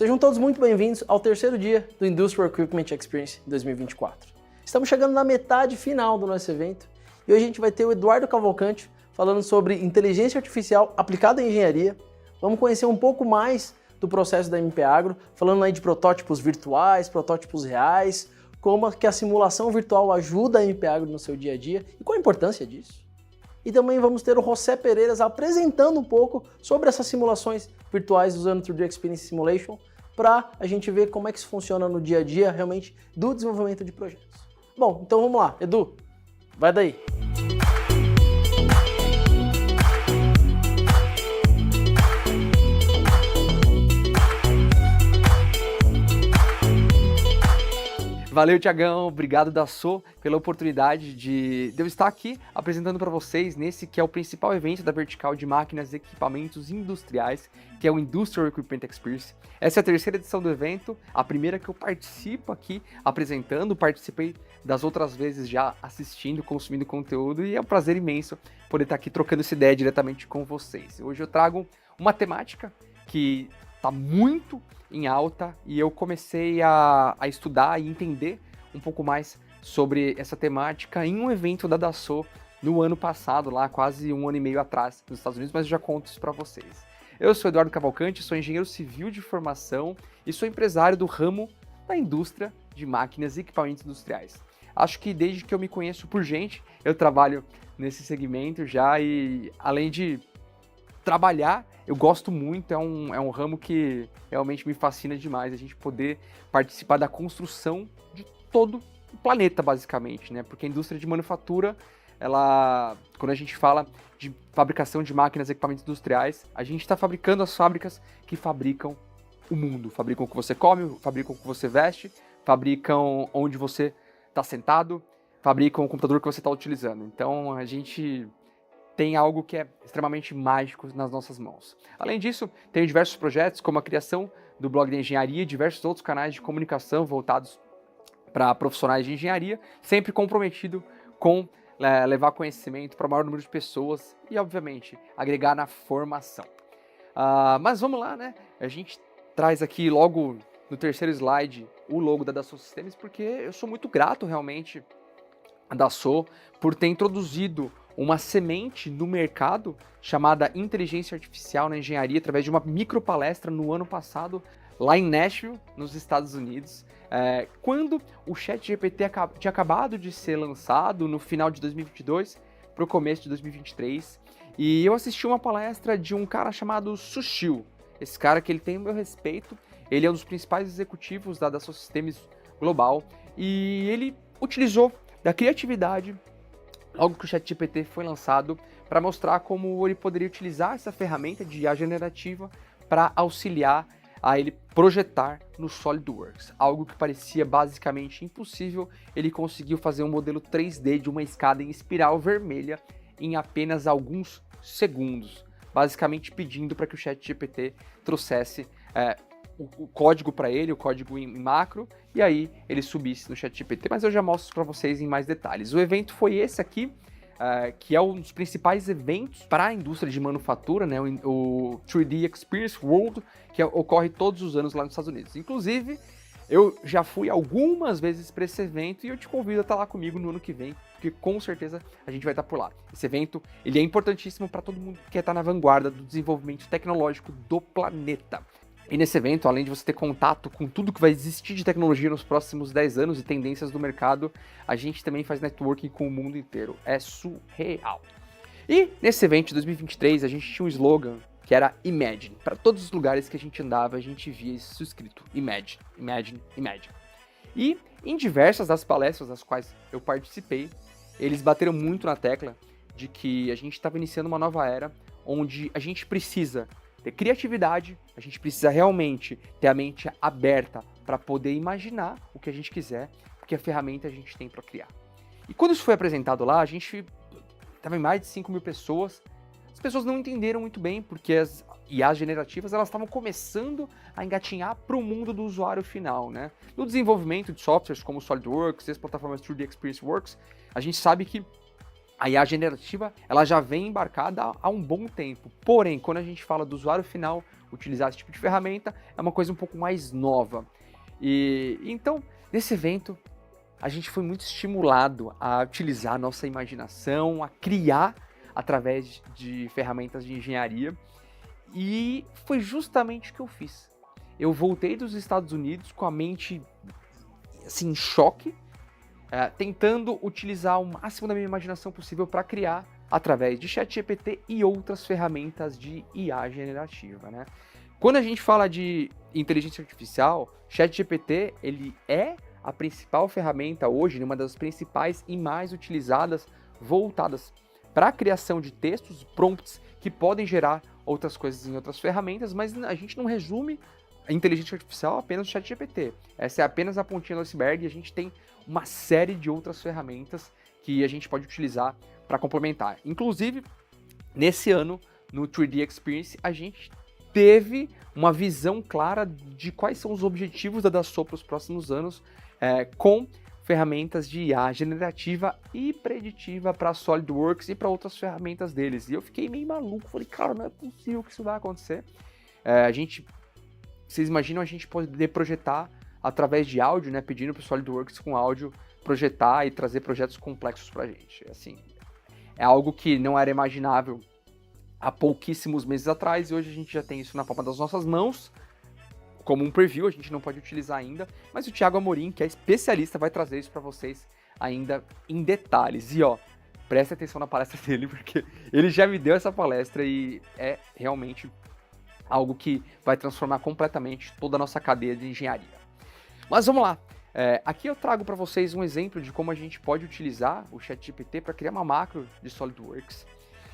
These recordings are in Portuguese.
Sejam todos muito bem-vindos ao terceiro dia do Industrial Equipment Experience 2024. Estamos chegando na metade final do nosso evento e hoje a gente vai ter o Eduardo Cavalcante falando sobre inteligência artificial aplicada em engenharia. Vamos conhecer um pouco mais do processo da MP Agro, falando aí de protótipos virtuais, protótipos reais, como que a simulação virtual ajuda a MP Agro no seu dia a dia e qual a importância disso. E também vamos ter o José Pereiras apresentando um pouco sobre essas simulações virtuais usando o 3D Experience Simulation para a gente ver como é que isso funciona no dia a dia realmente do desenvolvimento de projetos. Bom, então vamos lá, Edu, vai daí. Valeu, Tiagão, obrigado Dasso pela oportunidade de eu estar aqui apresentando para vocês nesse que é o principal evento da vertical de máquinas e equipamentos industriais, que é o Industrial Equipment Experience. Essa é a terceira edição do evento, a primeira que eu participo aqui apresentando, participei das outras vezes já assistindo, consumindo conteúdo e é um prazer imenso poder estar aqui trocando essa ideia diretamente com vocês. Hoje eu trago uma temática que está muito em alta e eu comecei a estudar e entender um pouco mais sobre essa temática em um evento da Dassault no ano passado, lá quase um ano e meio atrás, nos Estados Unidos, mas eu já conto isso para vocês. Eu sou Eduardo Cavalcante, sou engenheiro civil de formação e sou empresário do ramo da indústria de máquinas e equipamentos industriais. Acho que desde que eu me conheço por gente, eu trabalho nesse segmento já e além de trabalhar, eu gosto muito, é um ramo que realmente me fascina demais, a gente poder participar da construção de todo o planeta, basicamente, né? Porque a indústria de manufatura, quando a gente fala de fabricação de máquinas e equipamentos industriais, a gente está fabricando as fábricas que fabricam o mundo, fabricam o que você come, fabricam o que você veste, fabricam onde você está sentado, fabricam o computador que você está utilizando. Então, a gente tem algo que é extremamente mágico nas nossas mãos. Além disso, tenho diversos projetos, como a criação do blog de engenharia e diversos outros canais de comunicação voltados para profissionais de engenharia, sempre comprometido com levar conhecimento para o maior número de pessoas e, obviamente, agregar na formação. Mas vamos lá, né? A gente traz aqui logo no terceiro slide o logo da Dassault Systems, porque eu sou muito grato realmente a Dassault por ter introduzido uma semente no mercado chamada inteligência artificial na engenharia através de uma micropalestra no ano passado lá em Nashville, nos Estados Unidos, quando o ChatGPT tinha acabado de ser lançado no final de 2022 para o começo de 2023 e eu assisti uma palestra de um cara chamado Sushil. Esse cara que ele tem o meu respeito, ele é um dos principais executivos da Dassault Systems Global e ele utilizou da criatividade logo que o ChatGPT foi lançado, para mostrar como ele poderia utilizar essa ferramenta de IA generativa para auxiliar a ele projetar no SolidWorks. Algo que parecia basicamente impossível, ele conseguiu fazer um modelo 3D de uma escada em espiral vermelha em apenas alguns segundos, basicamente pedindo para que o ChatGPT trouxesse o código para ele, o código em macro, e aí ele subisse no ChatGPT, mas eu já mostro para vocês em mais detalhes. O evento foi esse aqui, que é um dos principais eventos para a indústria de manufatura, né? O 3D Experience World, que ocorre todos os anos lá nos Estados Unidos. Inclusive, eu já fui algumas vezes para esse evento e eu te convido a estar lá comigo no ano que vem, porque com certeza a gente vai estar por lá. Esse evento ele é importantíssimo para todo mundo que quer estar na vanguarda do desenvolvimento tecnológico do planeta. E nesse evento, além de você ter contato com tudo que vai existir de tecnologia nos próximos 10 anos e tendências do mercado, a gente também faz networking com o mundo inteiro. É surreal. E nesse evento de 2023, a gente tinha um slogan que era Imagine. Para todos os lugares que a gente andava, a gente via isso escrito. Imagine, Imagine, Imagine. E em diversas das palestras das quais eu participei, eles bateram muito na tecla de que a gente estava iniciando uma nova era onde a gente precisa ter criatividade, a gente precisa realmente ter a mente aberta para poder imaginar o que a gente quiser, porque a ferramenta a gente tem para criar. E quando isso foi apresentado lá, a gente estava em mais de 5 mil pessoas, as pessoas não entenderam muito bem, porque as IAs generativas elas estavam começando a engatinhar para o mundo do usuário final, né? No desenvolvimento de softwares como o SolidWorks e as plataformas 3D Experience Works, a gente sabe que A IA generativa, ela já vem embarcada há um bom tempo. Porém, quando a gente fala do usuário final utilizar esse tipo de ferramenta, é uma coisa um pouco mais nova. E então, nesse evento, a gente foi muito estimulado a utilizar a nossa imaginação, a criar através de ferramentas de engenharia. E foi justamente o que eu fiz. Eu voltei dos Estados Unidos com a mente assim, em choque, tentando utilizar o máximo da minha imaginação possível para criar através de ChatGPT e outras ferramentas de IA generativa, né? Quando a gente fala de inteligência artificial, ChatGPT ele é a principal ferramenta hoje, uma das principais e mais utilizadas, voltadas para a criação de textos, prompts que podem gerar outras coisas em outras ferramentas, mas a gente não resume a inteligência artificial apenas no ChatGPT. Essa é apenas a pontinha do iceberg e a gente tem uma série de outras ferramentas que a gente pode utilizar para complementar. Inclusive, nesse ano, no 3D Experience, a gente teve uma visão clara de quais são os objetivos da Dassault para os próximos anos com ferramentas de IA generativa e preditiva para SolidWorks e para outras ferramentas deles. E eu fiquei meio maluco, falei, cara, não é possível que isso vai acontecer. Vocês imaginam a gente poder projetar através de áudio, né, pedindo para o SolidWorks com áudio projetar e trazer projetos complexos para a gente. Assim, é algo que não era imaginável há pouquíssimos meses atrás e hoje a gente já tem isso na palma das nossas mãos, como um preview, a gente não pode utilizar ainda, mas o Thiago Amorim, que é especialista, vai trazer isso para vocês ainda em detalhes. E ó, preste atenção na palestra dele, porque ele já me deu essa palestra e é realmente algo que vai transformar completamente toda a nossa cadeia de engenharia. Mas vamos lá. Aqui eu trago para vocês um exemplo de como a gente pode utilizar o ChatGPT para criar uma macro de SolidWorks.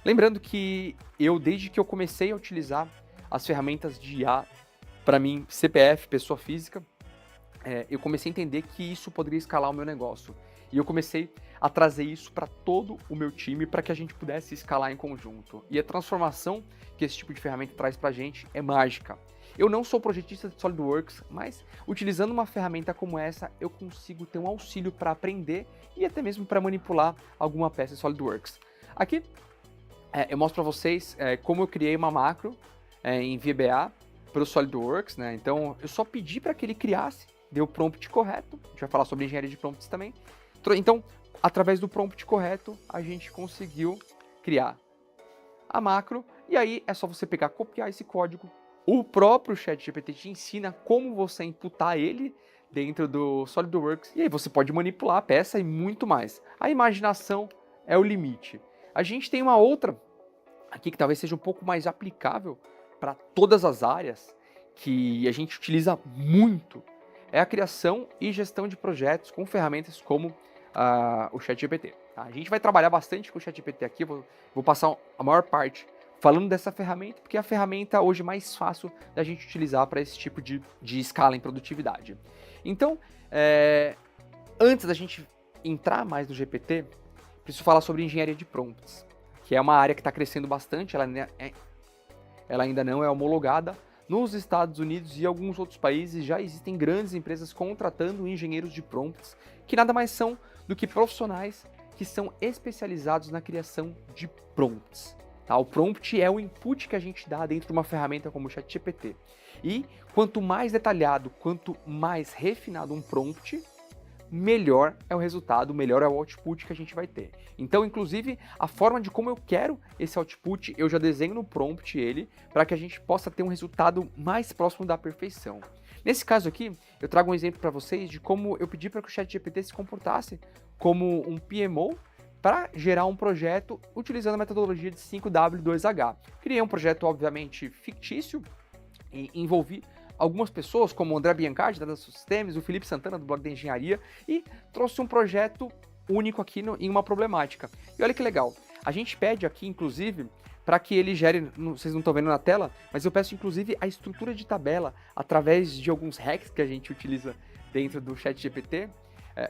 Lembrando que desde que eu comecei a utilizar as ferramentas de IA, para mim, CPF, pessoa física, eu comecei a entender que isso poderia escalar o meu negócio. E eu comecei a trazer isso para todo o meu time para que a gente pudesse escalar em conjunto. E a transformação que esse tipo de ferramenta traz para a gente é mágica. Eu não sou projetista de SolidWorks, mas utilizando uma ferramenta como essa, eu consigo ter um auxílio para aprender e até mesmo para manipular alguma peça de SolidWorks. Aqui eu mostro para vocês como eu criei uma macro em VBA para o SolidWorks, né? Então eu só pedi para que ele criasse, deu o prompt correto, a gente vai falar sobre engenharia de prompts também. Então, através do prompt correto, a gente conseguiu criar a macro, e aí é só você pegar, copiar esse código. O próprio ChatGPT te ensina como você imputar ele dentro do SolidWorks, e aí você pode manipular a peça e muito mais. A imaginação é o limite. A gente tem uma outra aqui que talvez seja um pouco mais aplicável para todas as áreas, que a gente utiliza muito, é a criação e gestão de projetos com ferramentas como o ChatGPT. Tá? A gente vai trabalhar bastante com o ChatGPT aqui, vou passar a maior parte falando dessa ferramenta, porque é a ferramenta hoje mais fácil da gente utilizar para esse tipo de escala em produtividade. Então, antes da gente entrar mais no GPT, preciso falar sobre engenharia de prompts, que é uma área que está crescendo bastante, ela ainda não é homologada. Nos Estados Unidos e alguns outros países já existem grandes empresas contratando engenheiros de prompts, que nada mais são do que profissionais que são especializados na criação de prompts. Tá? O prompt é o input que a gente dá dentro de uma ferramenta como o ChatGPT. E quanto mais detalhado, quanto mais refinado um prompt, melhor é o resultado, melhor é o output que a gente vai ter. Então, inclusive, a forma de como eu quero esse output, eu já desenho no prompt ele, para que a gente possa ter um resultado mais próximo da perfeição. Nesse caso aqui, eu trago um exemplo para vocês de como eu pedi para que o ChatGPT se comportasse como um PMO para gerar um projeto utilizando a metodologia de 5W2H. Criei um projeto, obviamente, fictício e envolvi algumas pessoas, como o André Biancardi, da Dassault Systems, o Felipe Santana, do blog da engenharia, e trouxe um projeto único aqui em uma problemática. E olha que legal, a gente pede aqui, inclusive, para que ele gere, vocês não estão vendo na tela, mas eu peço, inclusive, a estrutura de tabela, através de alguns hacks que a gente utiliza dentro do ChatGPT,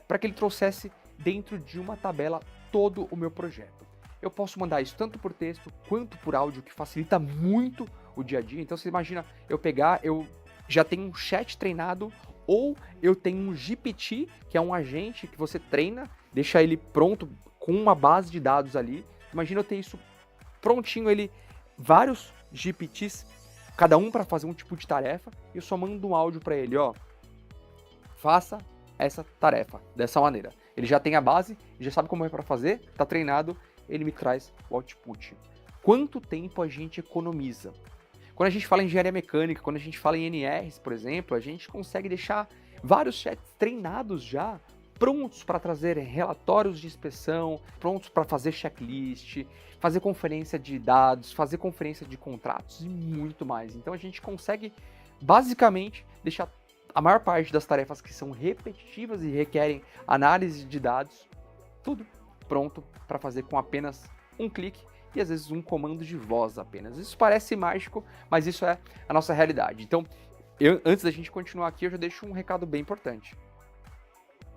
para que ele trouxesse dentro de uma tabela todo o meu projeto. Eu posso mandar isso tanto por texto quanto por áudio, que facilita muito o dia a dia. Então você imagina eu já tenho um chat treinado, ou eu tenho um GPT, que é um agente que você treina, deixa ele pronto com uma base de dados ali. Imagina eu ter isso prontinho, vários GPTs, cada um para fazer um tipo de tarefa, e eu só mando um áudio para ele, ó, faça essa tarefa dessa maneira. Ele já tem a base, já sabe como é para fazer, está treinado, ele me traz o output. Quanto tempo a gente economiza? Quando a gente fala em engenharia mecânica, quando a gente fala em NRs, por exemplo, a gente consegue deixar vários chats treinados já, prontos para trazer relatórios de inspeção, prontos para fazer checklist, fazer conferência de dados, fazer conferência de contratos e muito mais. Então a gente consegue basicamente deixar a maior parte das tarefas que são repetitivas e requerem análise de dados, tudo pronto para fazer com apenas um clique e às vezes um comando de voz apenas. Isso parece mágico, mas isso é a nossa realidade. Então, antes da gente continuar aqui, eu já deixo um recado bem importante.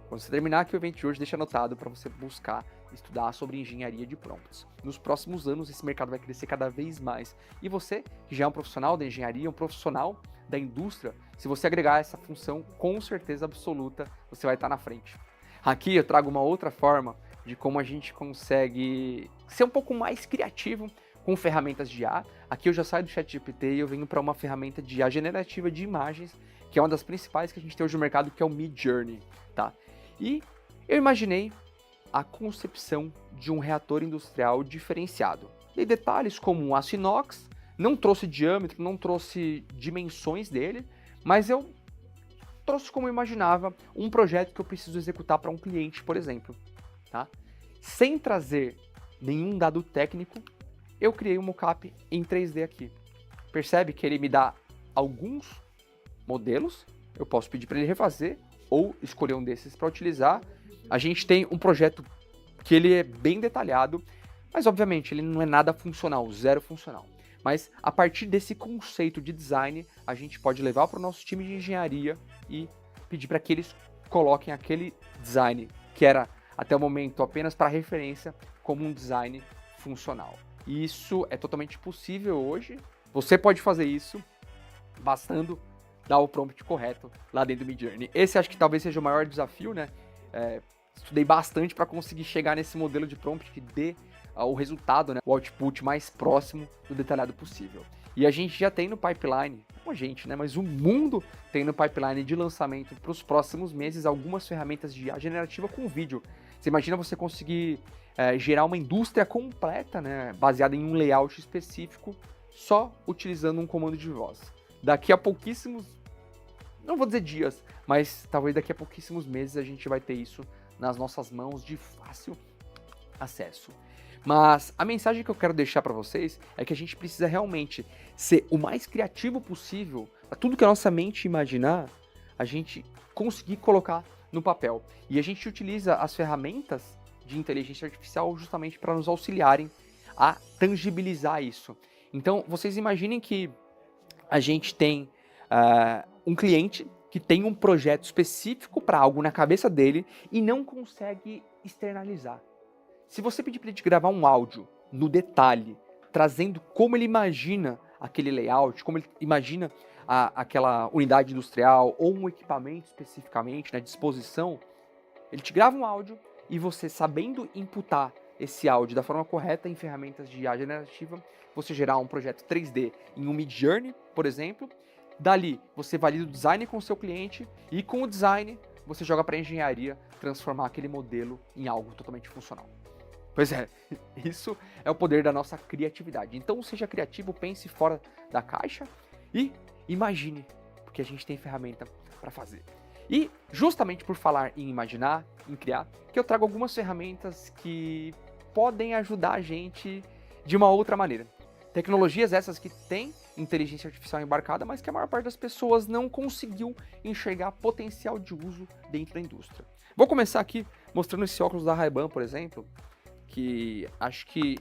Quando você terminar aqui o evento de hoje, deixa anotado para você buscar estudar sobre engenharia de prompts. Nos próximos anos, esse mercado vai crescer cada vez mais. E você, que já é um profissional da engenharia, um profissional da indústria, se você agregar essa função, com certeza absoluta, você vai estar na frente. Aqui eu trago uma outra forma de como a gente consegue ser um pouco mais criativo com ferramentas de IA. Aqui eu já saio do ChatGPT e eu venho para uma ferramenta de IA generativa de imagens, que é uma das principais que a gente tem hoje no mercado, que é o Midjourney, tá? E eu imaginei a concepção de um reator industrial diferenciado. Dei detalhes como um aço inox, não trouxe diâmetro, não trouxe dimensões dele, mas eu trouxe como eu imaginava um projeto que eu preciso executar para um cliente, por exemplo. Tá? Sem trazer nenhum dado técnico, eu criei um mockup em 3D aqui. Percebe que ele me dá alguns modelos, eu posso pedir para ele refazer ou escolher um desses para utilizar. A gente tem um projeto que ele é bem detalhado, mas obviamente ele não é nada funcional, zero funcional. Mas a partir desse conceito de design, a gente pode levar para o nosso time de engenharia e pedir para que eles coloquem aquele design que era até o momento apenas para referência como um design funcional. E isso é totalmente possível hoje. Você pode fazer isso bastando dar o prompt correto lá dentro do Midjourney. Esse acho que talvez seja o maior desafio, né? Estudei bastante para conseguir chegar nesse modelo de prompt que dê o resultado, né, o output mais próximo do detalhado possível. E a gente já tem no pipeline, não a gente, né, mas o mundo tem no pipeline de lançamento para os próximos meses algumas ferramentas de IA generativa com vídeo. Você imagina você conseguir gerar uma indústria completa, né, baseada em um layout específico, só utilizando um comando de voz. Daqui a pouquíssimos, não vou dizer dias, mas talvez daqui a pouquíssimos meses a gente vai ter isso nas nossas mãos de fácil acesso. Mas a mensagem que eu quero deixar para vocês é que a gente precisa realmente ser o mais criativo possível para tudo que a nossa mente imaginar, a gente conseguir colocar no papel. E a gente utiliza as ferramentas de inteligência artificial justamente para nos auxiliarem a tangibilizar isso. Então, vocês imaginem que a gente tem um cliente que tem um projeto específico para algo na cabeça dele e não consegue externalizar. Se você pedir para ele gravar um áudio no detalhe, trazendo como ele imagina aquele layout, como ele imagina aquela unidade industrial ou um equipamento especificamente, na disposição, ele te grava um áudio e você, sabendo imputar esse áudio da forma correta em ferramentas de IA generativa, você gerar um projeto 3D em um Midjourney, por exemplo. Dali, você valida o design com o seu cliente e com o design, você joga para a engenharia transformar aquele modelo em algo totalmente funcional. Pois é, isso é o poder da nossa criatividade. Então seja criativo, pense fora da caixa e imagine, porque a gente tem ferramenta para fazer. E justamente por falar em imaginar, em criar, que eu trago algumas ferramentas que podem ajudar a gente de uma outra maneira. Tecnologias essas que têm inteligência artificial embarcada, mas que a maior parte das pessoas não conseguiu enxergar potencial de uso dentro da indústria. Vou começar aqui mostrando esse óculos da Ray-Ban, por exemplo, que acho que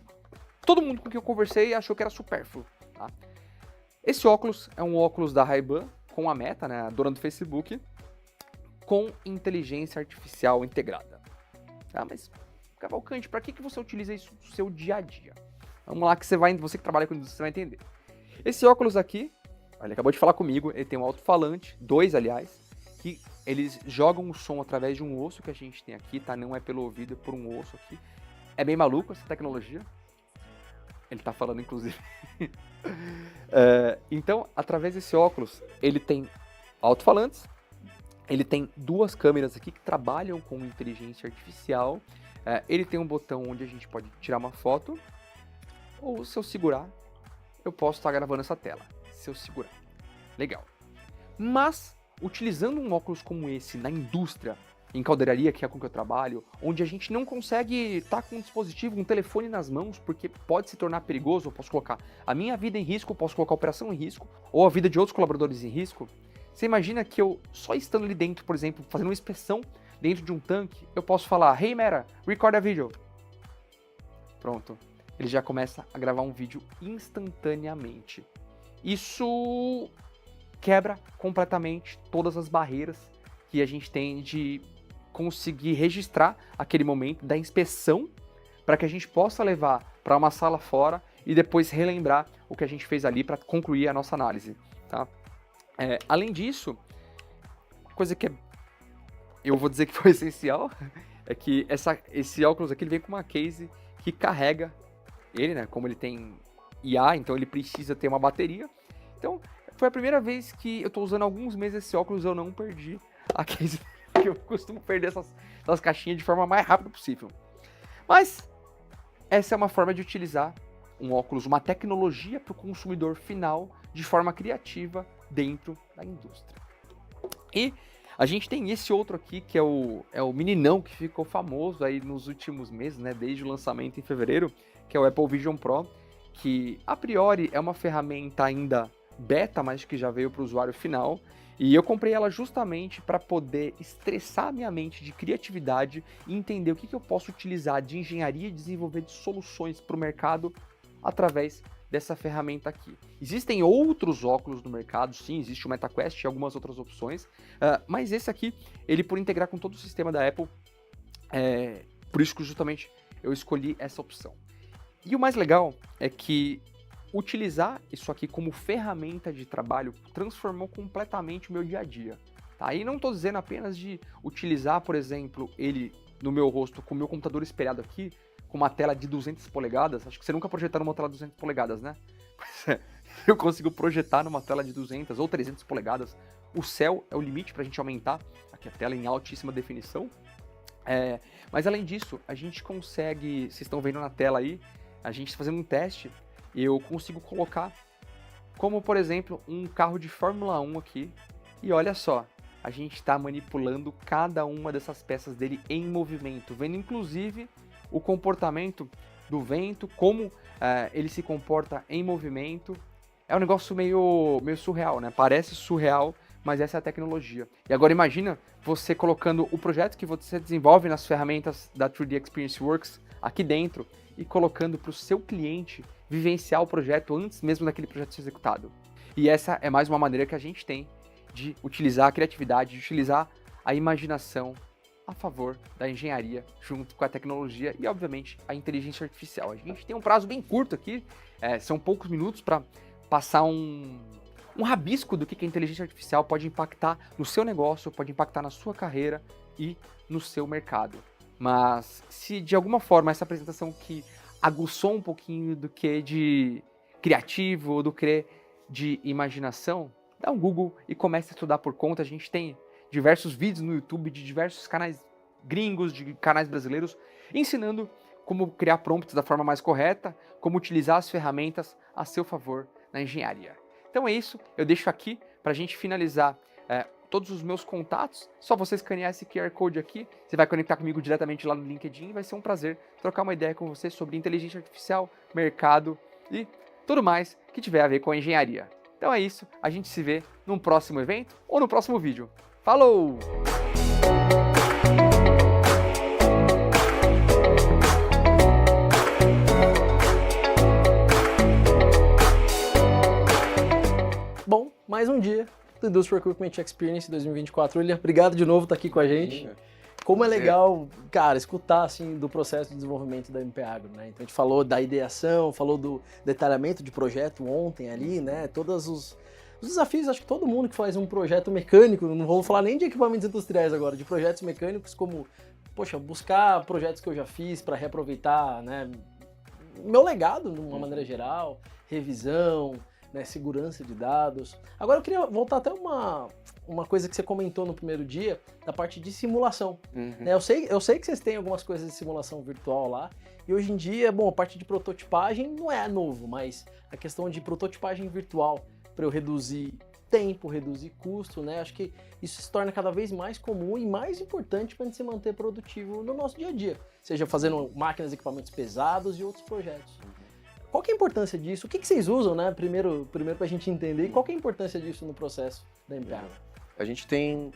todo mundo com quem eu conversei achou que era supérfluo. Tá? Esse óculos é um óculos da Ray-Ban com a Meta, né, a dona do Facebook, com inteligência artificial integrada. Tá? Mas, Cavalcante, para que você utiliza isso no seu dia a dia? Vamos lá que você que trabalha com indústria, você vai entender. Esse óculos aqui, ele acabou de falar comigo, ele tem um alto-falante, 2 aliás, que eles jogam o som através de um osso que a gente tem aqui, tá? Não é pelo ouvido, é por um osso aqui. É bem maluco essa tecnologia. Ele tá falando, inclusive. Então, através desse óculos, ele tem alto-falantes, ele tem duas câmeras aqui que trabalham com inteligência artificial, ele tem um botão onde a gente pode tirar uma foto, ou se eu segurar, eu posso estar gravando essa tela. Se eu segurar. Legal. Mas, utilizando um óculos como esse na indústria, em caldeiraria, que é com que eu trabalho, onde a gente não consegue estar com um dispositivo, um telefone nas mãos, porque pode se tornar perigoso, eu posso colocar a minha vida em risco, eu posso colocar a operação em risco, ou a vida de outros colaboradores em risco. Você imagina que eu, só estando ali dentro, por exemplo, fazendo uma inspeção dentro de um tanque, eu posso falar, "Hey Meta, record a video." Pronto. Ele já começa a gravar um vídeo instantaneamente. Isso quebra completamente todas as barreiras que a gente tem de conseguir registrar aquele momento da inspeção para que a gente possa levar para uma sala fora e depois relembrar o que a gente fez ali para concluir a nossa análise, tá? Além disso, coisa que eu vou dizer que foi essencial, é que esse óculos aqui ele vem com uma case que carrega ele, né? Como ele tem IA, então ele precisa ter uma bateria. Então, foi a primeira vez que eu estou usando há alguns meses esse óculos, eu não perdi a case, que eu costumo perder essas caixinhas de forma mais rápida possível. Mas, essa é uma forma de utilizar um óculos, uma tecnologia para o consumidor final de forma criativa dentro da indústria. E a gente tem esse outro aqui, que é o meninão que ficou famoso aí nos últimos meses, né, desde o lançamento em fevereiro, que é o Apple Vision Pro, que a priori é uma ferramenta ainda beta, mas que já veio para o usuário final. E eu comprei ela justamente para poder estressar a minha mente de criatividade e entender o que eu posso utilizar de engenharia e desenvolver de soluções para o mercado através dessa ferramenta aqui. Existem outros óculos no mercado, sim, existe o MetaQuest e algumas outras opções, mas esse aqui, ele por integrar com todo o sistema da Apple, por isso que justamente eu escolhi essa opção. E o mais legal é que utilizar isso aqui como ferramenta de trabalho transformou completamente o meu dia a dia. Tá? E não estou dizendo apenas de utilizar, por exemplo, ele no meu rosto com o meu computador espelhado aqui, com uma tela de 200 polegadas. Acho que você nunca projetaram uma tela de 200 polegadas, né? Pois é, eu consigo projetar numa tela de 200 ou 300 polegadas. O céu é o limite para a gente aumentar aqui a tela em altíssima definição. Mas além disso, a gente consegue, vocês estão vendo na tela aí, a gente está fazendo um teste, eu consigo colocar como, por exemplo, um carro de Fórmula 1 aqui. E olha só, a gente está manipulando cada uma dessas peças dele em movimento, vendo inclusive o comportamento do vento, como ele se comporta em movimento. É um negócio meio surreal, né? Parece surreal, mas essa é a tecnologia. E agora imagina você colocando o projeto que você desenvolve nas ferramentas da 3D Experience Works aqui dentro e colocando para o seu cliente vivenciar o projeto antes mesmo daquele projeto ser executado. E essa é mais uma maneira que a gente tem de utilizar a criatividade, de utilizar a imaginação a favor da engenharia, junto com a tecnologia e, obviamente, a inteligência artificial. A gente tem um prazo bem curto aqui, são poucos minutos para passar um rabisco do que a inteligência artificial pode impactar no seu negócio, pode impactar na sua carreira e no seu mercado. Mas se de alguma forma essa apresentação que aguçou um pouquinho do que de criativo, do que de imaginação, dá um Google e comece a estudar por conta. A gente tem diversos vídeos no YouTube de diversos canais gringos, de canais brasileiros, ensinando como criar prompts da forma mais correta, como utilizar as ferramentas a seu favor na engenharia. Então é isso, eu deixo aqui para a gente finalizar todos os meus contatos. Só você escanear esse QR Code aqui, você vai conectar comigo diretamente lá no LinkedIn e vai ser um prazer trocar uma ideia com você sobre inteligência artificial, mercado e tudo mais que tiver a ver com a engenharia. Então é isso, a gente se vê num próximo evento ou no próximo vídeo. Falou! Bom, mais um dia do Industrial Equipment Experience 2024. William, obrigado de novo por estar aqui com a gente. Como é legal, cara, escutar assim do processo de desenvolvimento da MP Agro, né? Então a gente falou da ideação, falou do detalhamento de projeto ontem ali, né? Todos os desafios, acho que todo mundo que faz um projeto mecânico, não vou falar nem de equipamentos industriais agora, de projetos mecânicos, como poxa, buscar projetos que eu já fiz para reaproveitar, né, meu legado de uma maneira geral, revisão, né, segurança de dados. Agora eu queria voltar até uma coisa que você comentou no primeiro dia, da parte de simulação. Né, eu sei que vocês têm algumas coisas de simulação virtual lá, e hoje em dia, bom, a parte de prototipagem não é novo, mas a questão de prototipagem virtual, para eu reduzir tempo, reduzir custo, né? Acho que isso se torna cada vez mais comum e mais importante para a gente se manter produtivo no nosso dia a dia, seja fazendo máquinas, equipamentos pesados e outros projetos. Qual que é a importância disso? O que vocês usam, né? Primeiro para a gente entender, qual que é a importância disso no processo da empresa? A gente tem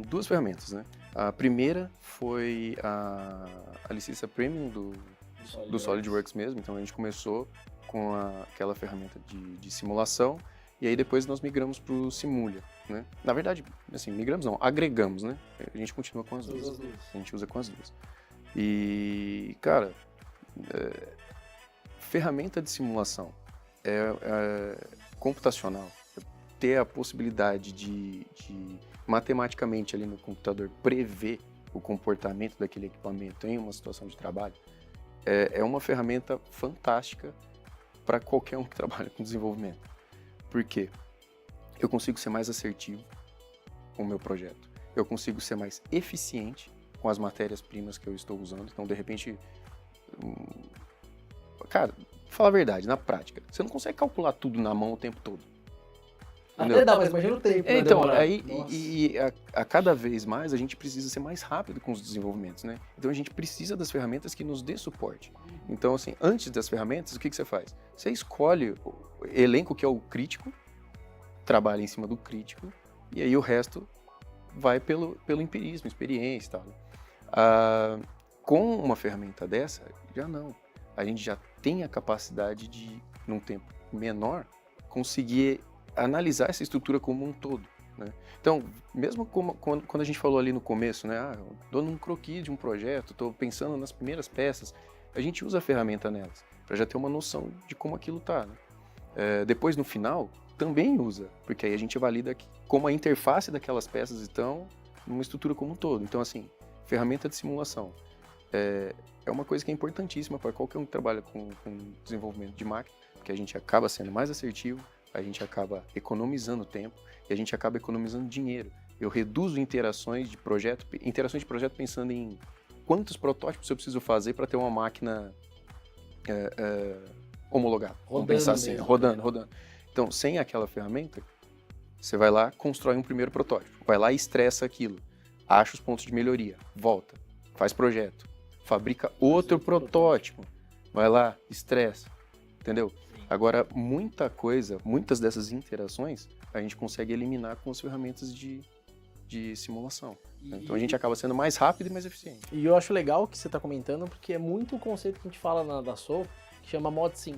duas ferramentas, né? A primeira foi a licença premium do SolidWorks mesmo, então a gente começou com aquela ferramenta de simulação, e aí depois nós migramos para o Simulia, né? Na verdade, assim, migramos não, agregamos, né? A gente continua com as duas. A gente usa com as duas. E, cara, ferramenta de simulação computacional, ter a possibilidade de matematicamente ali no computador prever o comportamento daquele equipamento em uma situação de trabalho, é uma ferramenta fantástica para qualquer um que trabalha com desenvolvimento. Por quê? Eu consigo ser mais assertivo com o meu projeto. Eu consigo ser mais eficiente com as matérias-primas que eu estou usando. Então, de repente, cara, falar a verdade, na prática, você não consegue calcular tudo na mão o tempo todo. Até dá, mas imagina o tempo. Então, aí, a cada vez mais a gente precisa ser mais rápido com os desenvolvimentos, né? Então a gente precisa das ferramentas que nos dê suporte. Então, assim, antes das ferramentas, o que você faz? Você escolhe o elenco que é o crítico, trabalha em cima do crítico, e aí o resto vai pelo empirismo, experiência e tal, né? Com uma ferramenta dessa, já não. A gente já tem a capacidade de, num tempo menor, conseguir analisar essa estrutura como um todo, né? Então, mesmo quando a gente falou ali no começo, né, eu dou um croquis de um projeto, estou pensando nas primeiras peças, a gente usa a ferramenta nelas, para já ter uma noção de como aquilo está, né? Depois, no final, também usa, porque aí a gente valida como a interface daquelas peças estão numa estrutura como um todo. Então, assim, ferramenta de simulação é uma coisa que é importantíssima para qualquer um que trabalha com desenvolvimento de máquina, porque a gente acaba sendo mais assertivo, a gente acaba economizando tempo e a gente acaba economizando dinheiro. Eu reduzo interações de projeto pensando em quantos protótipos eu preciso fazer para ter uma máquina homologada. Vamos pensar assim, mesmo, rodando. Então, sem aquela ferramenta, você vai lá, constrói um primeiro protótipo, vai lá e estressa aquilo, acha os pontos de melhoria, volta, faz projeto, fabrica outro protótipo, vai lá, estressa, entendeu? Agora, muitas dessas interações, a gente consegue eliminar com as ferramentas de simulação. Então, a gente acaba sendo mais rápido e mais eficiente. E eu acho legal o que você está comentando, porque é muito o conceito que a gente fala na Dassault, que chama ModSim,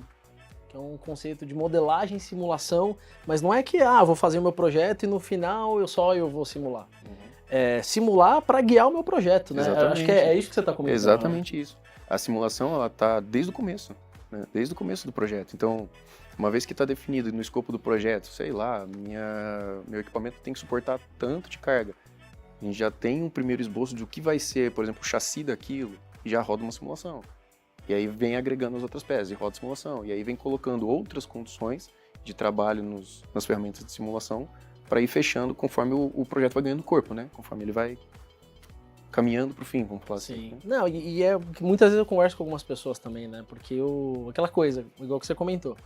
que é um conceito de modelagem e simulação, mas não é que, vou fazer o meu projeto e no final eu vou simular. É simular para guiar o meu projeto, né? Acho que é isso que você está comentando. Exatamente, né? Isso. A simulação, ela está desde o começo. Né? Desde o começo do projeto. Então, uma vez que está definido no escopo do projeto, sei lá, meu equipamento tem que suportar tanto de carga. A gente já tem um primeiro esboço do que vai ser, por exemplo, o chassi daquilo, e já roda uma simulação. E aí vem agregando as outras peças e roda a simulação. E aí vem colocando outras condições de trabalho nas ferramentas de simulação para ir fechando conforme o projeto vai ganhando corpo, né? Conforme ele vai caminhando para o fim, vamos falar assim. Né? Não, e muitas vezes eu converso com algumas pessoas também, né? Porque aquela coisa, igual que você comentou,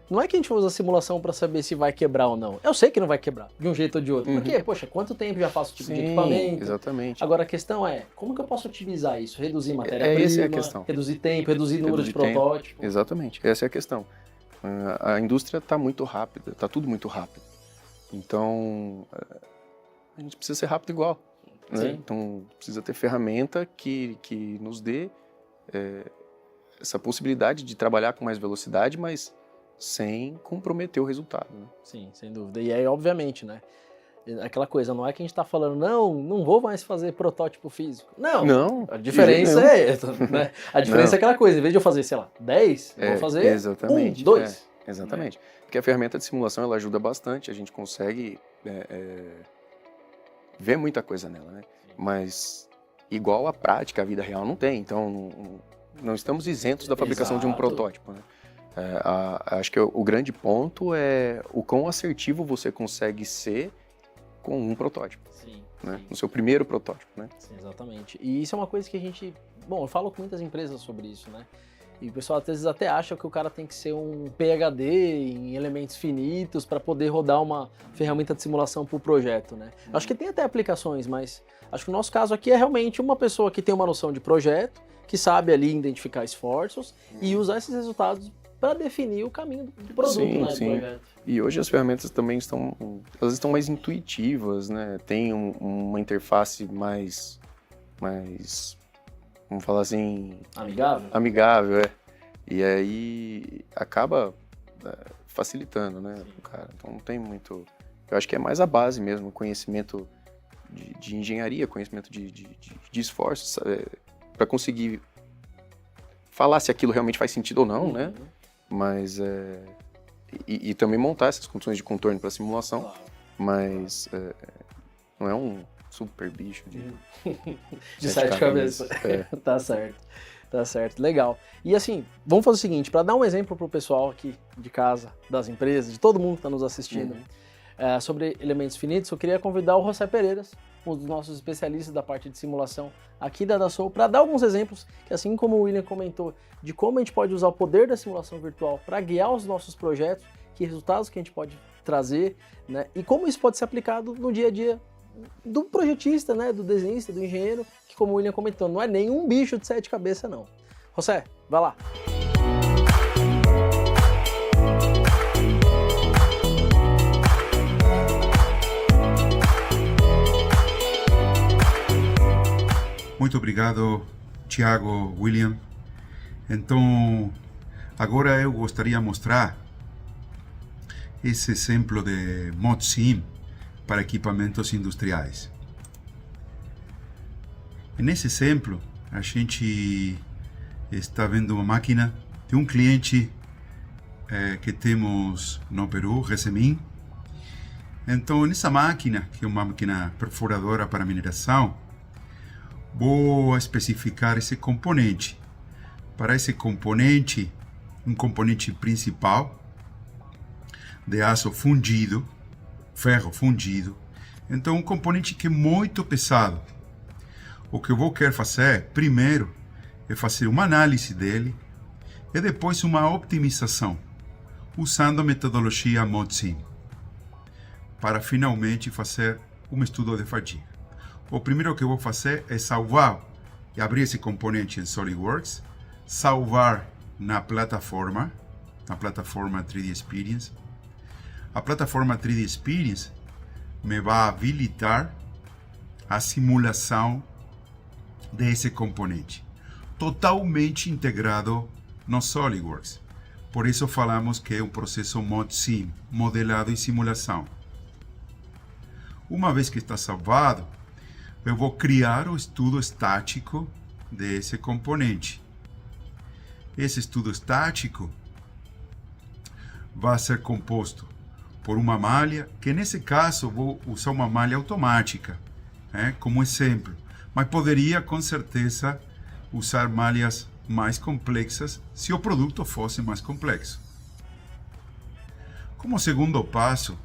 não é que a gente usa a simulação para saber se vai quebrar ou não. Eu sei que não vai quebrar, de um jeito ou de outro. Porque, poxa, quanto tempo já faço tipo de equipamento? Exatamente. Agora a questão é, como que eu posso otimizar isso? Reduzir matéria-prima, essa é a questão. Reduzir tempo, reduzir número de protótipos. Exatamente, essa é a questão. A indústria está muito rápida, está tudo muito rápido. Então, a gente precisa ser rápido igual. Né? Então, precisa ter ferramenta que nos dê essa possibilidade de trabalhar com mais velocidade, mas sem comprometer o resultado. Né? Sim, sem dúvida. E aí, obviamente, né? Aquela coisa, não é que a gente está falando, não vou mais fazer protótipo físico. Não. A diferença né? A diferença é aquela coisa, em vez de eu fazer, sei lá, 10, eu vou fazer exatamente, 2. Exatamente. Porque a ferramenta de simulação, ela ajuda bastante, a gente consegue ver muita coisa nela, né? Mas igual a prática, a vida real não tem. Então, não estamos isentos da fabricação de um protótipo, né? Acho que o grande ponto é o quão assertivo você consegue ser com um protótipo. Sim, né? sim. No seu primeiro protótipo, né? Sim, exatamente. E isso é uma coisa que a gente... Bom, eu falo com muitas empresas sobre isso, né? E o pessoal às vezes até acha que o cara tem que ser um PhD em elementos finitos para poder rodar uma ferramenta de simulação para o projeto, né? Acho que tem até aplicações, mas acho que o nosso caso aqui é realmente uma pessoa que tem uma noção de projeto, que sabe ali identificar esforços e usar esses resultados para definir o caminho do produto, Sim, né, do sim. projeto. E hoje as ferramentas também elas estão mais intuitivas, né? Tem uma interface mais, vamos falar assim, Amigável? é. E aí acaba facilitando, né, o cara. Então não tem muito... Eu acho que é mais a base mesmo, conhecimento de engenharia, conhecimento de esforços, para conseguir falar se aquilo realmente faz sentido ou não, né? Mas e também montar essas condições de contorno para simulação, Claro. mas não é um super bicho De 7 cabeças. É. Tá certo, legal. E assim, vamos fazer o seguinte, para dar um exemplo pro pessoal aqui de casa, das empresas, de todo mundo que está nos assistindo, sobre elementos finitos, eu queria convidar o José Pereiras, um dos nossos especialistas da parte de simulação aqui da Dassault, para dar alguns exemplos, que assim como o William comentou, de como a gente pode usar o poder da simulação virtual para guiar os nossos projetos, que resultados que a gente pode trazer, né? E como isso pode ser aplicado no dia a dia do projetista, né? Do desenhista, do engenheiro, que como o William comentou, não é nenhum bicho de 7 cabeças, não. José, vai lá. Muito obrigado, Thiago, William. Então, agora eu gostaria de mostrar esse exemplo de ModSim para equipamentos industriais. Nesse exemplo, a gente está vendo uma máquina de um cliente que temos no Peru, Resemin. Então, nessa máquina, que é uma máquina perfuradora para mineração, vou especificar esse componente. Para esse componente, um componente principal de aço fundido, ferro fundido. Então, um componente que é muito pesado. O que eu vou querer fazer, primeiro, é fazer uma análise dele e depois uma optimização, usando a metodologia ModSim, para finalmente fazer um estudo de fadiga. O primeiro que eu vou fazer é salvar e abrir esse componente em SolidWorks, salvar na plataforma 3D Experience. A plataforma 3D Experience me vai habilitar a simulação desse componente, totalmente integrado no SolidWorks. Por isso falamos que é um processo ModSim, modelado em simulação. Uma vez que está salvado, eu vou criar o estudo estático desse componente. Esse estudo estático vai ser composto por uma malha, que nesse caso vou usar uma malha automática, como exemplo, mas poderia com certeza usar malhas mais complexas se o produto fosse mais complexo. Como segundo passo,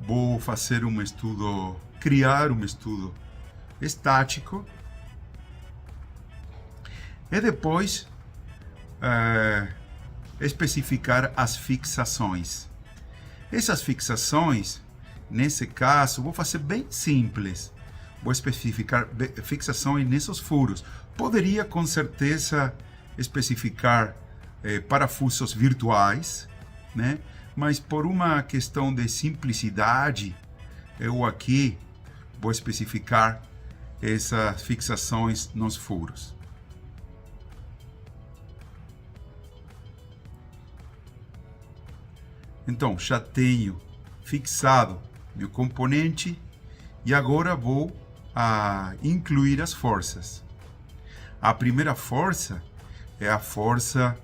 vou fazer um estudo, criar um estudo estático e depois especificar as fixações. Essas fixações, nesse caso, vou fazer bem simples. Vou especificar fixações nesses furos. Poderia com certeza especificar parafusos virtuais, né? Mas por uma questão de simplicidade, eu aqui vou especificar essas fixações nos furos. Então, já tenho fixado meu componente e agora vou incluir as forças. A primeira força é a força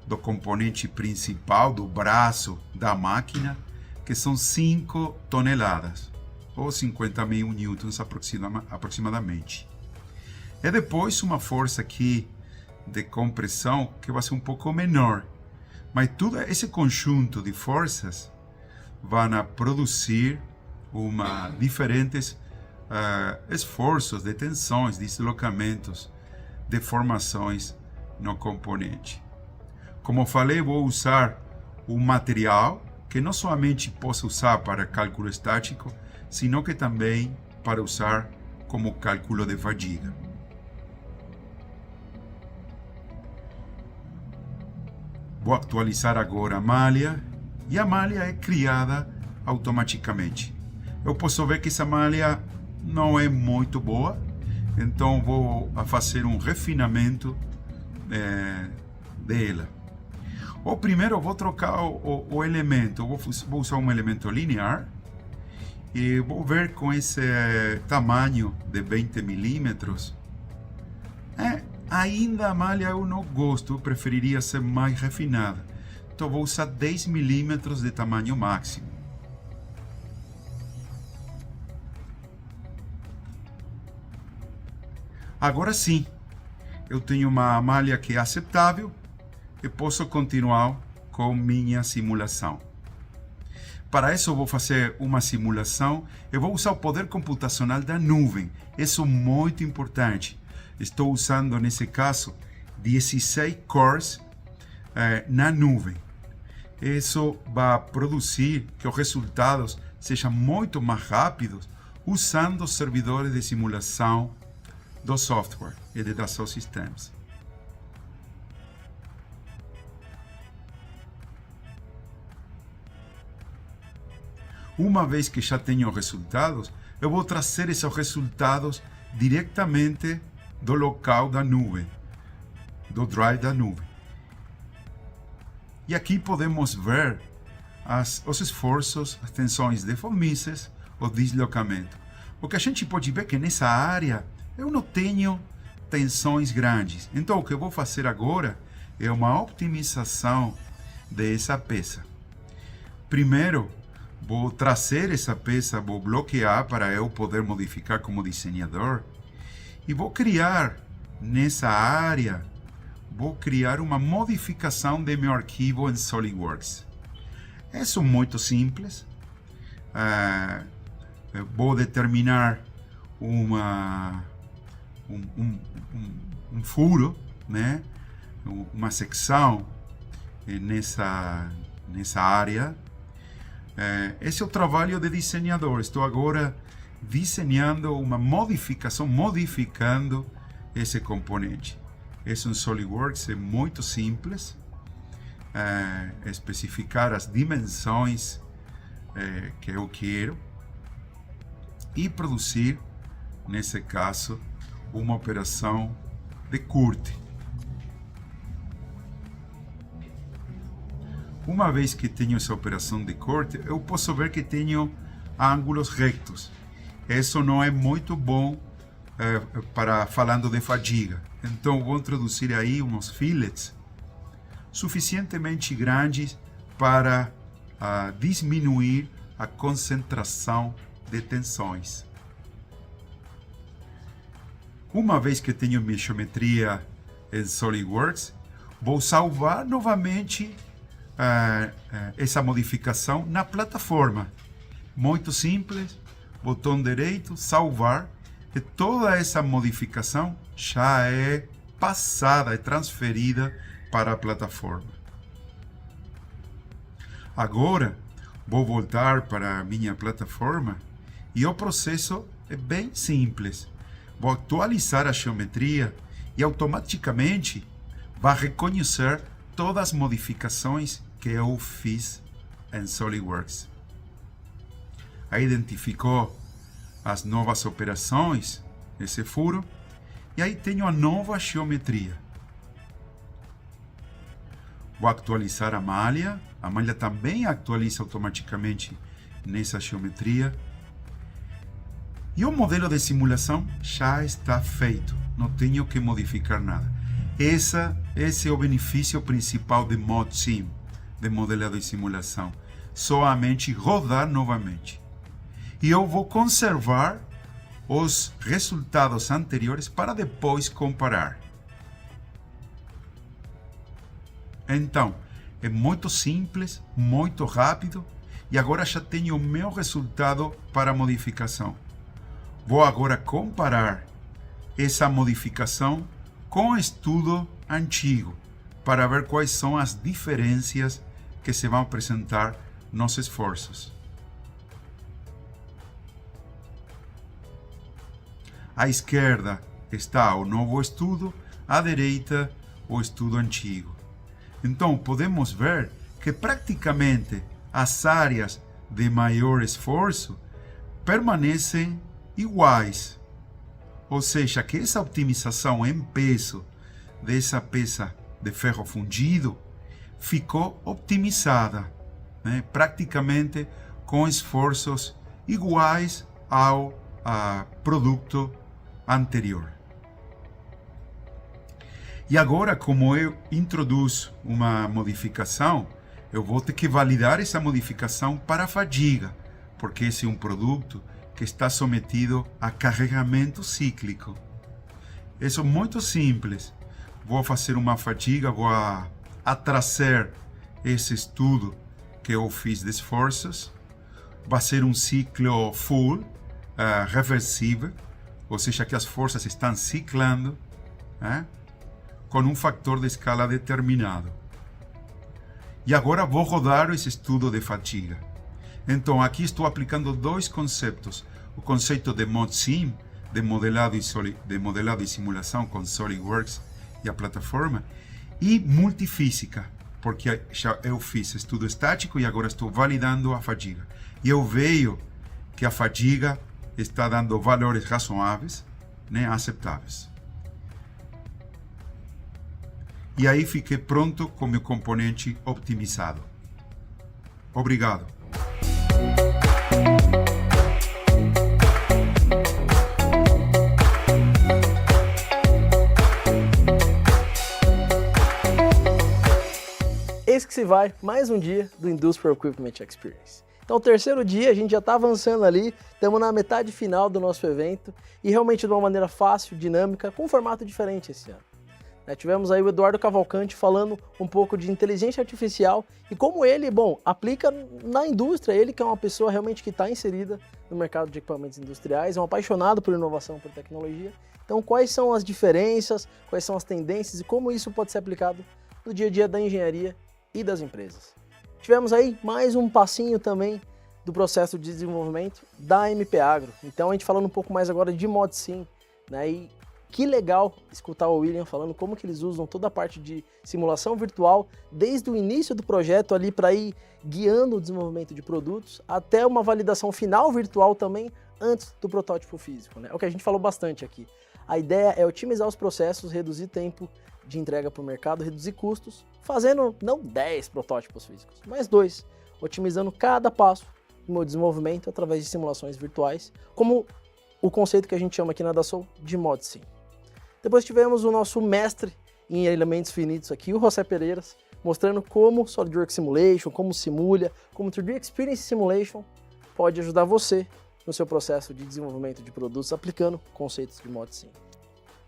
do componente principal, do braço da máquina, que são 5 toneladas, ou 50.000 newtons aproximadamente. E depois uma força aqui de compressão que vai ser um pouco menor. Mas todo esse conjunto de forças vão produzir diferentes esforços de tensões, deslocamentos, deformações no componente. Como falei, vou usar um material que não somente posso usar para cálculo estático, sino que também para usar como cálculo de fadiga. Vou atualizar agora a malha, e a malha é criada automaticamente. Eu posso ver que essa malha não é muito boa, então vou fazer um refinamento dela. Ou primeiro eu vou trocar o elemento, vou usar um elemento linear, e vou ver com esse tamanho de 20 milímetros. Ainda a malha eu não gosto, eu preferiria ser mais refinada. Então vou usar 10 milímetros de tamanho máximo. Agora sim, eu tenho uma malha que é aceitável e posso continuar com minha simulação. Para isso eu vou fazer uma simulação, eu vou usar o poder computacional da nuvem. Isso é muito importante. Estou usando, nesse caso, 16 cores na nuvem. Isso vai produzir que os resultados sejam muito mais rápidos usando os servidores de simulação do software e de Dassault Systems. Uma vez que já tenho os resultados, eu vou trazer esses resultados diretamente do local da nuvem, do drive da nuvem. E aqui podemos ver os esforços, as tensões deformices, o deslocamento. O que a gente pode ver é que nessa área eu não tenho tensões grandes. Então o que eu vou fazer agora é uma optimização dessa peça. Primeiro, vou trazer essa peça, vou bloquear para eu poder modificar como desenhador. E vou criar nessa área, vou criar uma modificação de meu arquivo em SolidWorks. Isso é muito simples. Vou determinar um furo, né? Uma secção nessa área. Esse é o trabalho de desenhador. Estou agora desenhando uma modificação, modificando esse componente. Esse em SolidWorks é muito simples. Especificar as dimensões que eu quero e produzir, nesse caso, uma operação de corte. Uma vez que tenho essa operação de corte, eu posso ver que tenho ângulos retos. Isso não é muito bom para falando de fadiga. Então vou introduzir aí uns fillets suficientemente grandes para diminuir a concentração de tensões. Uma vez que tenho minha geometria em SolidWorks, vou salvar novamente essa modificação na plataforma. Muito simples, botão direito, salvar, e toda essa modificação já é passada, é transferida para a plataforma. Agora, vou voltar para a minha plataforma e o processo é bem simples. Vou atualizar a geometria e automaticamente vai reconhecer todas as modificações que eu fiz em SolidWorks. Aí identificou as novas operações, esse furo, e aí tenho a nova geometria. Vou atualizar a malha também atualiza automaticamente nessa geometria. E o modelo de simulação já está feito, não tenho que modificar nada. Esse é o benefício principal de ModSim, de modelado de simulação. Somente rodar novamente. E eu vou conservar os resultados anteriores para depois comparar. Então, é muito simples, muito rápido, e agora já tenho o meu resultado para a modificação. Vou agora comparar essa modificação com o estudo antigo, para ver quais são as diferenças que se vão apresentar nos esforços. À esquerda está o novo estudo, à direita o estudo antigo. Então, podemos ver que praticamente as áreas de maior esforço permanecem iguais. Ou seja, que essa optimização em peso dessa peça de ferro fundido ficou optimizada, né? Praticamente com esforços iguais ao produto anterior. E agora, como eu introduzo uma modificação, eu vou ter que validar essa modificação para a fadiga, porque esse é um produto que está submetido a carregamento cíclico. Isso é muito simples. Vou fazer uma fadiga, vou trazer esse estudo que eu fiz de esforços. Vai ser um ciclo full, reversível, ou seja, que as forças estão ciclando, com um fator de escala determinado. E agora vou rodar esse estudo de fadiga. Então, aqui estou aplicando dois conceitos. O conceito de ModSim, de modelado e simulação com SolidWorks e a plataforma, e multifísica, porque já eu fiz estudo estático e agora estou validando a fadiga. E eu vejo que a fadiga está dando valores razoáveis, né, aceitáveis. E aí fiquei pronto com meu componente optimizado. Obrigado. Eis que se vai mais um dia do Industrial Equipment Experience. Então, o terceiro dia, a gente já está avançando ali, estamos na metade final do nosso evento e realmente de uma maneira fácil, dinâmica, com um formato diferente esse ano. Tivemos aí o Eduardo Cavalcante falando um pouco de inteligência artificial e como ele, aplica na indústria. Ele que é uma pessoa realmente que está inserida no mercado de equipamentos industriais, é um apaixonado por inovação, por tecnologia. Então, quais são as diferenças, quais são as tendências e como isso pode ser aplicado no dia a dia da engenharia e das empresas. Tivemos aí mais um passinho também do processo de desenvolvimento da MP Agro. Então, a gente falando um pouco mais agora de ModSim, né? E que legal escutar o William falando como que eles usam toda a parte de simulação virtual desde o início do projeto ali para ir guiando o desenvolvimento de produtos até uma validação final virtual também antes do protótipo físico, né? É o que a gente falou bastante aqui. A ideia é otimizar os processos, reduzir tempo de entrega para o mercado, reduzir custos, fazendo não 10 protótipos físicos, mas 2, otimizando cada passo do meu desenvolvimento através de simulações virtuais, como o conceito que a gente chama aqui na Dassault de ModSim. Depois tivemos o nosso mestre em elementos finitos aqui, o José Pereiras, mostrando como SolidWorks Simulation, como Simulha, como 3D Experience Simulation pode ajudar você no seu processo de desenvolvimento de produtos aplicando conceitos de ModSim.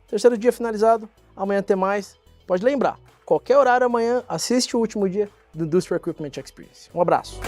Terceiro dia finalizado, amanhã tem mais. Pode lembrar, qualquer horário amanhã, assiste o último dia do Industrial Equipment Experience. Um abraço!